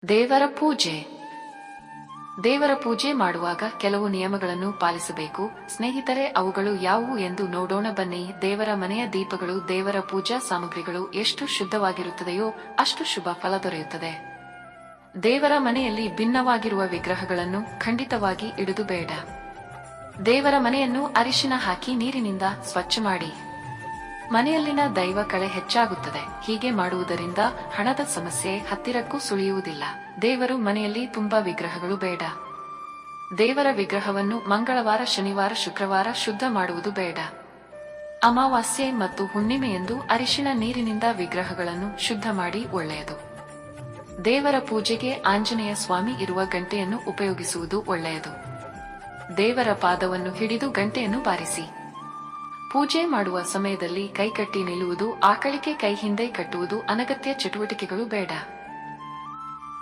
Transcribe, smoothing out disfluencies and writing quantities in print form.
ದೇವರ ಪೂಜೆ. ದೇವರ ಪೂಜೆ ಮಾಡುವಾಗ ಕೆಲವು ನಿಯಮಗಳನ್ನು ಪಾಲಿಸಬೇಕು. ಸ್ನೇಹಿತರೆ, ಅವುಗಳು ಯಾವುವು ಎಂದು ನೋಡೋಣ ಬನ್ನಿ. ದೇವರ ಮನೆಯ ದೀಪಗಳು, ದೇವರ ಪೂಜಾ ಸಾಮಗ್ರಿಗಳು ಎಷ್ಟು ಶುದ್ಧವಾಗಿರುತ್ತದೆಯೋ ಅಷ್ಟು ಶುಭ ಫಲ ದೊರೆಯುತ್ತದೆ. ದೇವರ ಮನೆಯಲ್ಲಿ ಭಿನ್ನವಾಗಿರುವ ವಿಗ್ರಹಗಳನ್ನು ಖಂಡಿತವಾಗಿ ಇಡುವುದು ಬೇಡ. ದೇವರ ಮನೆಯನ್ನು ಅರಿಶಿನ ಹಾಕಿ ನೀರಿನಿಂದ ಸ್ವಚ್ಛ ಮಾಡಿ. ಮನೆಯಲ್ಲಿನ ದೈವ ಕಳೆ ಹೆಚ್ಚಾಗುತ್ತದೆ. ಹೀಗೆ ಮಾಡುವುದರಿಂದ ಹಣದ ಸಮಸ್ಯೆ ಹತ್ತಿರಕ್ಕೂ ಸುಳಿಯುವುದಿಲ್ಲ. ದೇವರು ಮನೆಯಲ್ಲಿ ತುಂಬಾ ವಿಗ್ರಹಗಳು ಬೇಡ. ದೇವರ ವಿಗ್ರಹವನ್ನು ಮಂಗಳವಾರ, ಶನಿವಾರ, ಶುಕ್ರವಾರ ಶುದ್ಧ ಮಾಡುವುದು ಬೇಡ. ಅಮಾವಾಸ್ಯೆ ಮತ್ತು ಹುಣ್ಣಿಮೆಯಂದು ಅರಿಶಿಣ ನೀರಿನಿಂದ ವಿಗ್ರಹಗಳನ್ನು ಶುದ್ಧ ಮಾಡಿ ಒಳ್ಳೆಯದು. ದೇವರ ಪೂಜೆಗೆ ಆಂಜನೇಯ ಸ್ವಾಮಿ ಇರುವ ಗಂಟೆಯನ್ನು ಉಪಯೋಗಿಸುವುದು ಒಳ್ಳೆಯದು. ದೇವರ ಪಾದವನ್ನು ಹಿಡಿದು ಗಂಟೆಯನ್ನು ಬಾರಿಸಿ. ಪೂಜೆ ಮಾಡುವ ಸಮಯದಲ್ಲಿ ಕೈಕಟ್ಟಿ ನಿಲ್ಲುವುದು, ಆಕಳಿಗೆ ಕೈ ಹಿಂದೆ ಕಟ್ಟುವುದು ಅನಗತ್ಯ ಚಟುವಟಿಕೆಗಳು ಬೇಡ.